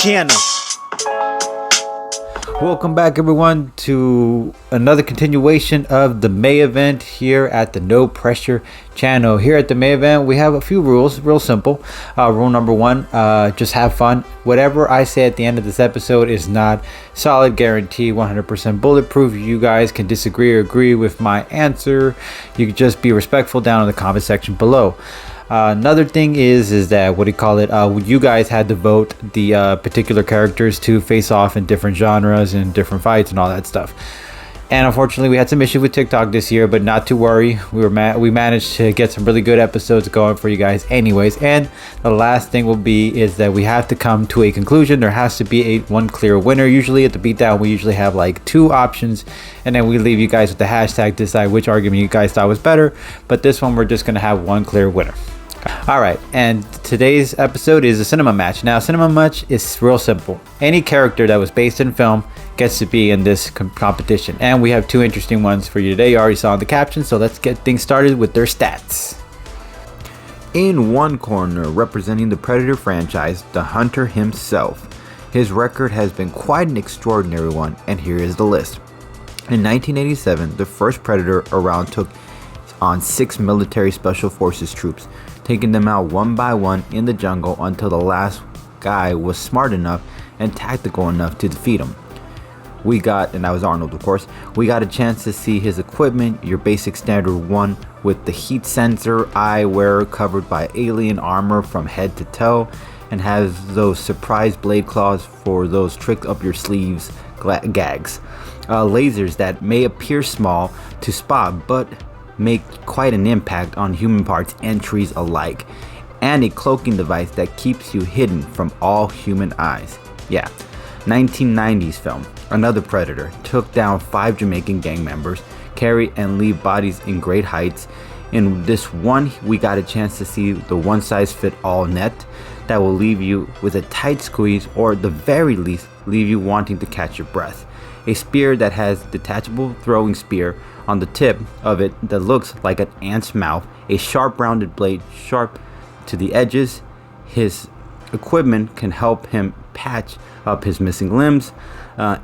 channel. Welcome back, everyone, to another continuation of the May event here at the No Pressure channel. Here at the May event, we have a few rules, real simple. Rule number one, just have fun. Whatever I say at the end of this episode is not solid guarantee, 100% bulletproof. You guys can disagree or agree with my answer. You can just be respectful down in the comment section below. Another thing is that you guys had to vote the particular characters to face off in different genres and different fights and all that stuff. And unfortunately, we had some issues with TikTok this year, but not to worry. We managed to get some really good episodes going for you guys anyways. And the last thing is that we have to come to a conclusion. There has to be one clear winner. Usually at the beatdown, we usually have like two options, and then we leave you guys with the hashtag to decide which argument you guys thought was better. But this one, we're just going to have one clear winner. Alright, and today's episode is a cinema match. Now, cinema match is real simple. Any character that was based in film gets to be in this competition. And we have two interesting ones for you today. You already saw in the caption, so let's get things started with their stats. In one corner, representing the Predator franchise, the Hunter himself. His record has been quite an extraordinary one, and here is the list. In 1987, the first Predator around took on 6 military special forces troops, taking them out one by one in the jungle until the last guy was smart enough and tactical enough to defeat him. And that was Arnold, of course. We got a chance to see his equipment, your basic standard one with the heat sensor, eyewear covered by alien armor from head to toe, and has those surprise blade claws for those trick up your sleeves gags. Lasers that may appear small to spot, but make quite an impact on human parts and trees alike, and a cloaking device that keeps you hidden from all human eyes. 1990s film. Another Predator took down 5 Jamaican gang members, carry and leave bodies in great heights. In this one, we got a chance to see the one-size-fit-all net that will leave you with a tight squeeze, or at the very least leave you wanting to catch your breath. A spear that has detachable throwing spear on the tip of it that looks like an ant's mouth, a sharp rounded blade sharp to the edges. His equipment can help him patch up his missing limbs.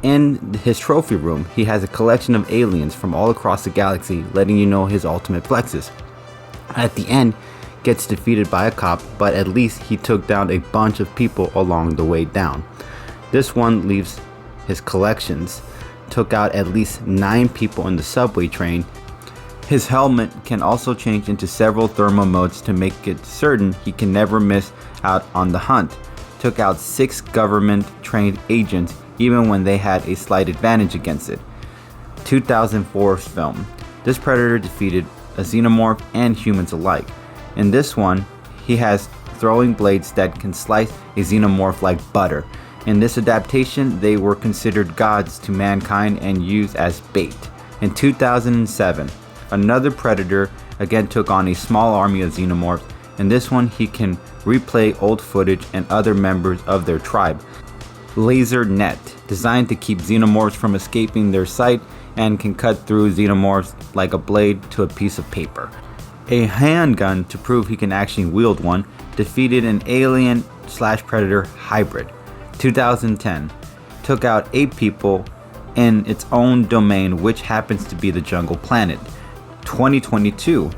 In his trophy room, he has a collection of aliens from all across the galaxy, letting you know his ultimate flexes. At the end, gets defeated by a cop, but at least he took down a bunch of people along the way down. This one leaves his collections, took out at least 9 people in the subway train. His helmet can also change into several thermal modes to make it certain he can never miss out on the hunt. Took out 6 government trained agents even when they had a slight advantage against it. 2004 film. This Predator defeated a xenomorph and humans alike. In this one, he has throwing blades that can slice a xenomorph like butter. In this adaptation, they were considered gods to mankind and used as bait. In 2007, another Predator again took on a small army of xenomorphs. In this one, he can replay old footage and other members of their tribe. Laser net, designed to keep xenomorphs from escaping their sight and can cut through xenomorphs like a blade to a piece of paper. A handgun to prove he can actually wield one, defeated an alien/Predator hybrid. 2010, took out 8 people in its own domain, which happens to be the jungle planet. 2022,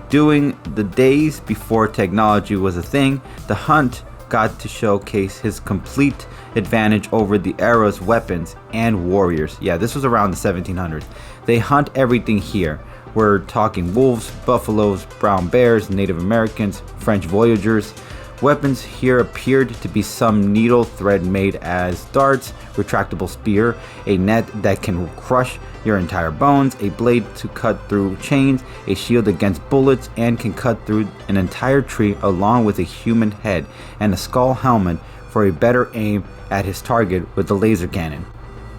doing the days before technology was a thing, the Hunt got to showcase his complete advantage over the era's weapons and warriors. This was around the 1700s. They hunt everything here. We're talking wolves, buffaloes, brown bears, Native Americans, French voyagers. Weapons here appeared to be some needle thread made as darts, retractable spear, a net that can crush your entire bones, a blade to cut through chains, a shield against bullets, and can cut through an entire tree, along with a human head and a skull helmet for a better aim at his target with the laser cannon.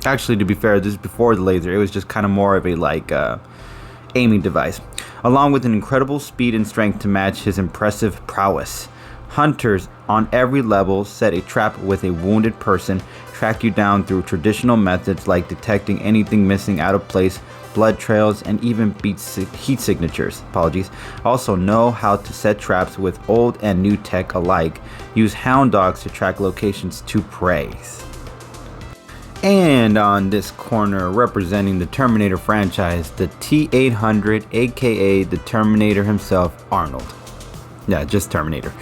Actually, to be fair, this is before the laser. It was just kind of more of a aiming device, along with an incredible speed and strength to match his impressive prowess. Hunters on every level set a trap with a wounded person, track you down through traditional methods like detecting anything missing out of place blood trails, and even beats heat signatures. Apologies. Also know how to set traps with old and new tech alike. Use hound dogs to track locations to prey. And on this corner, representing the Terminator franchise, the T-800, aka the Terminator himself, Arnold. Yeah, just Terminator.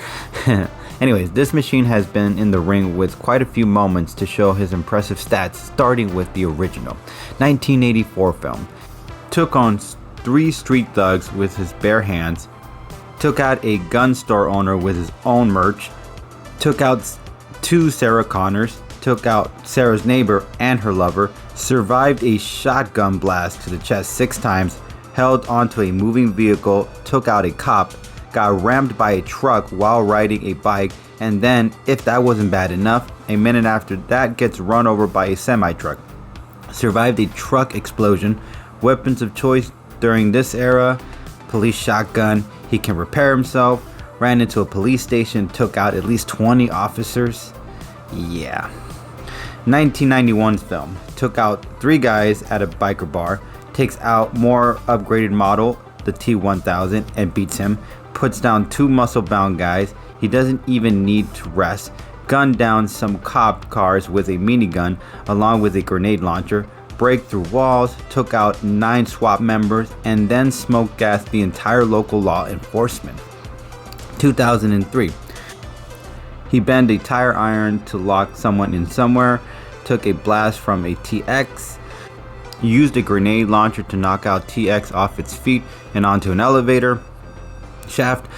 Anyways, this machine has been in the ring with quite a few moments to show his impressive stats, starting with the original 1984 film. Took on 3 street thugs with his bare hands, took out a gun store owner with his own merch, took out 2 Sarah Connors, took out Sarah's neighbor and her lover, survived a shotgun blast to the chest 6 times, held onto a moving vehicle, took out a cop, got rammed by a truck while riding a bike, and then, if that wasn't bad enough, a minute after that gets run over by a semi-truck. Survived a truck explosion. Weapons of choice during this era: police shotgun, he can repair himself, ran into a police station, took out at least 20 officers. Yeah. 1991 film, took out 3 guys at a biker bar, takes out more upgraded model, the T-1000, and beats him, puts down 2 muscle-bound guys, he doesn't even need to rest, gunned down some cop cars with a minigun along with a grenade launcher, break through walls, took out 9 SWAT members, and then smoke gassed the entire local law enforcement. 2003. He bent a tire iron to lock someone in somewhere, took a blast from a TX, used a grenade launcher to knock out TX off its feet and onto an elevator shaft,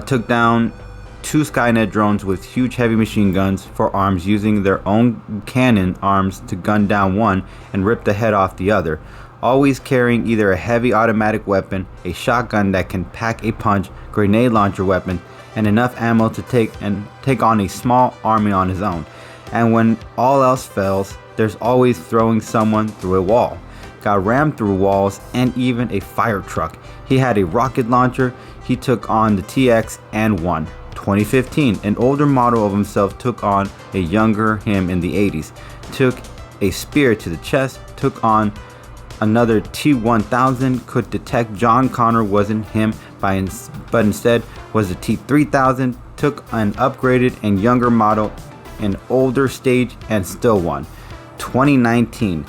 took down 2 Skynet drones with huge heavy machine guns for arms, using their own cannon arms to gun down one and rip the head off the other, always carrying either a heavy automatic weapon, a shotgun that can pack a punch, grenade launcher weapon, and enough ammo to take on a small army on his own. And when all else fails, there's always throwing someone through a wall. Got rammed through walls and even a fire truck. He had a rocket launcher. He took on the TX and won. 2015, an older model of himself took on a younger him in the 80s. Took a spear to the chest, took on another T-1000, could detect John Connor wasn't him, but instead was the T-3000, took an upgraded and younger model, an older stage, and still won. 2019,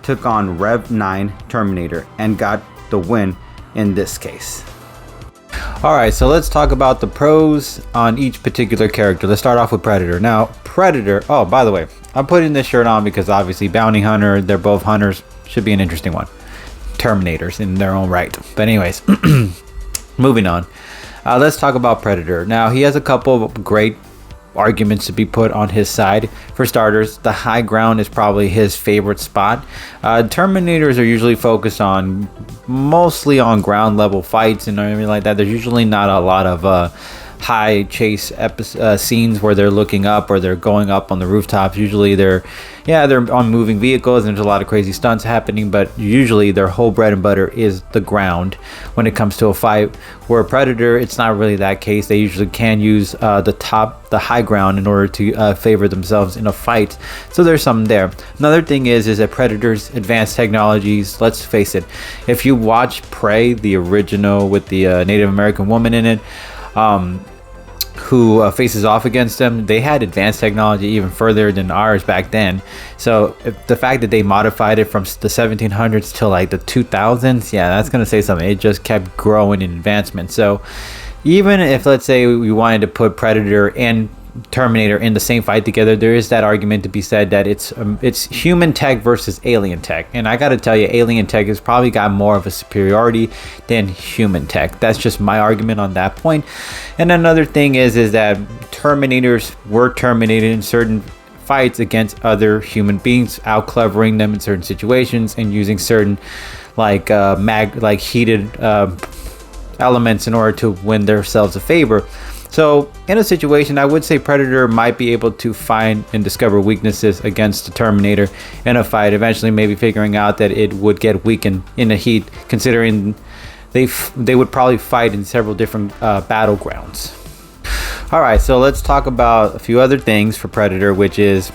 took on Rev 9 Terminator and got the win in this case. Alright, so let's talk about the pros on each particular character. Let's start off with Predator. Now, Predator, oh, by the way, I'm putting this shirt on because obviously Bounty Hunter, they're both hunters, should be an interesting one. Terminators in their own right. But anyways, moving on. Let's talk about Predator. Now, he has a couple of great arguments to be put on his side. For starters, the high ground is probably his favorite spot. Terminators are usually focused on mostly on ground level fights and everything like that. There's usually not a lot of high chase scenes where they're looking up or they're going up on the rooftops. Usually they're on moving vehicles and there's a lot of crazy stunts happening, but usually their whole bread and butter is the ground when it comes to a fight. Where a Predator, it's not really that case. They usually can use the high ground in order to favor themselves in a fight. So there's something there. Another thing is that Predator's advanced technologies, let's face it, if you watch Prey, the original with the Native American woman in it, who faces off against them, they had advanced technology even further than ours back then. So the fact that they modified it from the 1700s to like the 2000s, yeah, that's gonna say something. It just kept growing in advancement. So even if, let's say, we wanted to put Predator and Terminator in the same fight together, there is that argument to be said that it's human tech versus alien tech, and I gotta tell you, alien tech has probably got more of a superiority than human tech. That's just my argument on that point. And another thing is that Terminators were terminated in certain fights against other human beings, out clevering them in certain situations and using certain heated elements in order to win themselves a favor. So in a situation, I would say Predator might be able to find and discover weaknesses against the Terminator in a fight, eventually maybe figuring out that it would get weakened in the heat, considering they would probably fight in several different battlegrounds. All right, so let's talk about a few other things for Predator, which is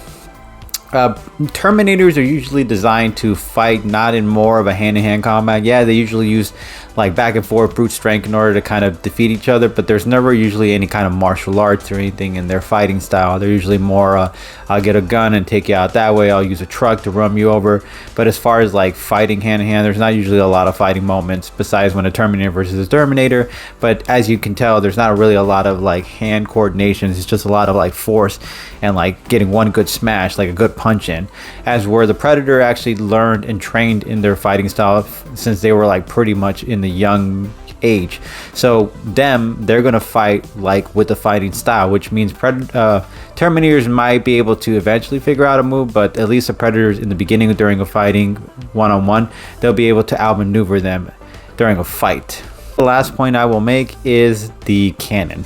Terminators are usually designed to fight not in more of a hand-to-hand combat. Yeah, they usually use like back and forth brute strength in order to kind of defeat each other, but there's never usually any kind of martial arts or anything in their fighting style. They're usually more I'll get a gun and take you out that way, I'll use a truck to run you over. But as far as like fighting hand to hand, there's not usually a lot of fighting moments besides when a Terminator versus a Terminator. But as you can tell, there's not really a lot of like hand coordination. It's just a lot of like force and like getting one good smash, like a good punch in. As where the Predator actually learned and trained in their fighting style since they were like pretty much in the young age. So they're gonna fight like with the fighting style, which means Terminators might be able to eventually figure out a move, but at least the Predators in the beginning during a fighting one-on-one, they'll be able to outmaneuver them during a fight. The last point I will make is the cannon.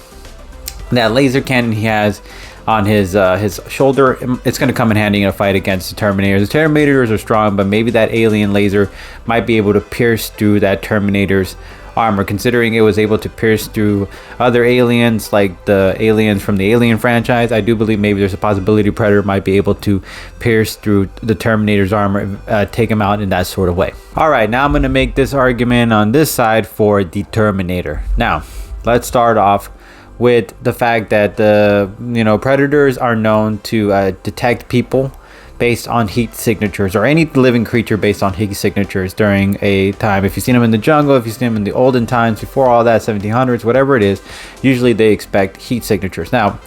That laser cannon he has on his shoulder, it's going to come in handy in a fight against the Terminators. The Terminators are strong, but maybe that alien laser might be able to pierce through that Terminator's armor, considering it was able to pierce through other aliens like the aliens from the Alien franchise. I do believe maybe there's a possibility Predator might be able to pierce through the Terminator's armor, take him out in that sort of way. All right, now I'm going to make this argument on this side for the Terminator. Now let's start off with the fact that the Predators are known to detect people based on heat signatures, or any living creature based on heat signatures during a time. If you've seen them in the jungle, if you've seen them in the olden times, before all that, 1700s, whatever it is, usually they expect heat signatures. Now,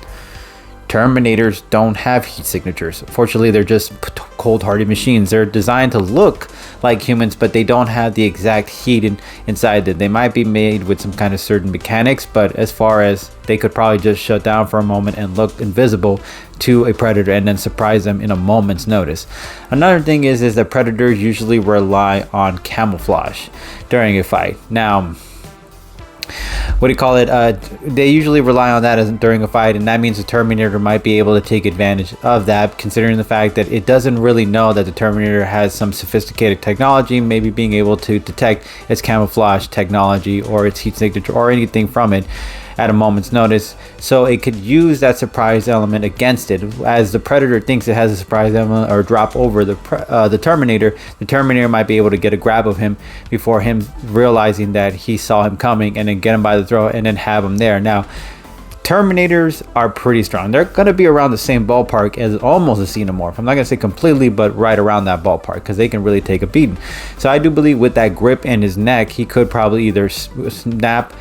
Terminators don't have heat signatures. Fortunately, they're just cold-hearted machines. They're designed to look like humans, but they don't have the exact heat inside them. They might be made with some kind of certain mechanics, but as far as they could probably just shut down for a moment and look invisible to a predator and then surprise them in a moment's notice. Another thing is that Predators usually rely on camouflage during a fight. Now, they usually rely on that during a fight, and that means the Terminator might be able to take advantage of that, considering the fact that it doesn't really know that the Terminator has some sophisticated technology, maybe being able to detect its camouflage technology or its heat signature or anything from it at a moment's notice, so it could use that surprise element against it. As the Predator thinks it has a surprise element or drop over the Terminator, the Terminator might be able to get a grab of him before him realizing that he saw him coming, and then get him by the throat and then have him there. Now, Terminators are pretty strong. They're going to be around the same ballpark as almost a xenomorph. I'm not going to say completely, but right around that ballpark, because they can really take a beating. So I do believe with that grip in his neck, he could probably either snap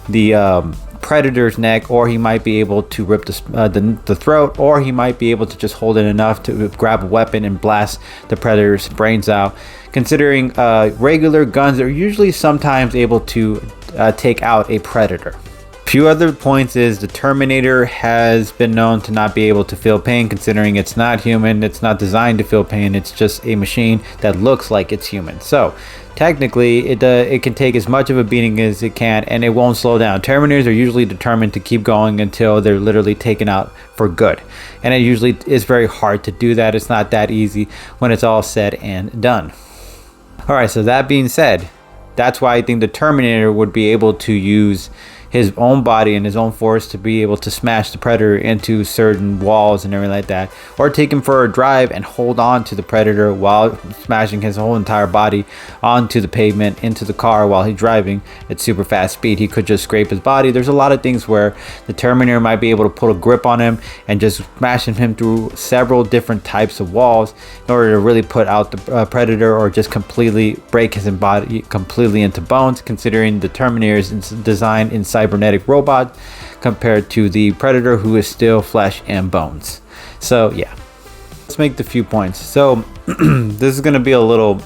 the Predator's neck, or he might be able to rip the throat, or he might be able to just hold it enough to grab a weapon and blast the Predator's brains out. Considering regular guns are usually sometimes able to take out a Predator. Few other points is the Terminator has been known to not be able to feel pain, considering it's not human, it's not designed to feel pain, it's just a machine that looks like it's human. So technically it can take as much of a beating as it can, and it won't slow down. Terminators are usually determined to keep going until they're literally taken out for good, and it usually is very hard to do that. It's not that easy when it's all said and done. All right, so that being said, that's why I think the Terminator would be able to use his own body and his own force to be able to smash the Predator into certain walls and everything like that, or take him for a drive and hold on to the Predator while smashing his whole entire body onto the pavement, into the car while he's driving at super fast speed. He could just scrape his body. There's a lot of things where the Terminator might be able to put a grip on him and just smashing him through several different types of walls in order to really put out the Predator, or just completely break his body completely into bones, considering the Terminator is designed in cybernetic robot compared to the Predator, who is still flesh and bones. So yeah, let's make the few points. So this is going to be a little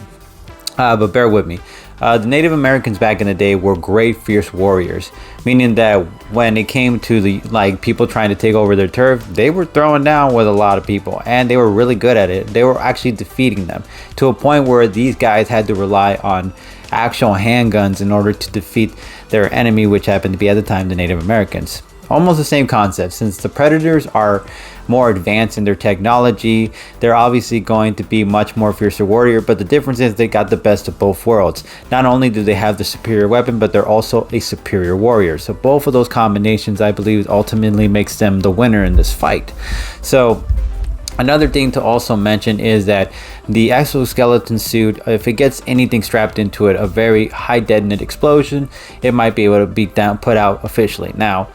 but bear with me. The Native Americans back in the day were great fierce warriors, meaning that when it came to the people trying to take over their turf, they were throwing down with a lot of people, and they were really good at it. They were actually defeating them to a point where these guys had to rely on actual handguns in order to defeat their enemy, which happened to be at the time the Native Americans. Almost the same concept. Since the Predators are more advanced in their technology, they're obviously going to be much more fiercer warrior, but the difference is they got the best of both worlds. Not only do they have the superior weapon, but they're also a superior warrior. So both of those combinations, I believe, ultimately makes them the winner in this fight. So Another thing to also mention is that the exoskeleton suit, if it gets anything strapped into it, a very high detonate explosion, it might be able to be put out officially. Now,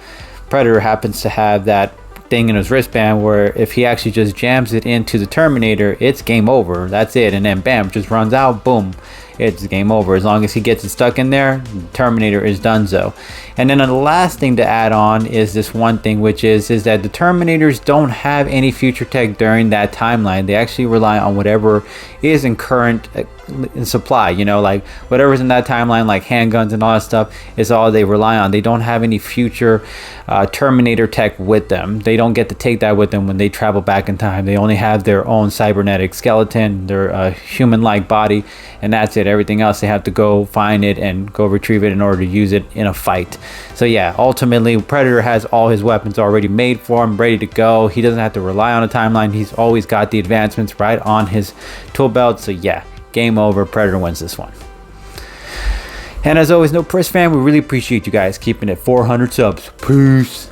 Predator happens to have that thing in his wristband where if he actually just jams it into the Terminator, it's game over. That's it. And then bam, just runs out, boom, it's game over. As long as he gets it stuck in there, Terminator is donezo. And then the last thing to add on is this one thing, which is that the Terminators don't have any future tech during that timeline. They actually rely on whatever is in current in supply, you know, like whatever's in that timeline, like handguns and all that stuff, is all they rely on. They don't have any future Terminator tech with them. They don't get to take that with them when they travel back in time. They only have their own cybernetic skeleton, their human-like body, and that's it. Everything else, they have to go find it and go retrieve it in order to use it in a fight. So yeah, ultimately Predator has all his weapons already made for him, ready to go. He doesn't have to rely on a timeline. He's always got the advancements right on his tool belt. So yeah, game over. Predator wins this one. And as always, No Press fan, we really appreciate you guys keeping it 400 subs. Peace.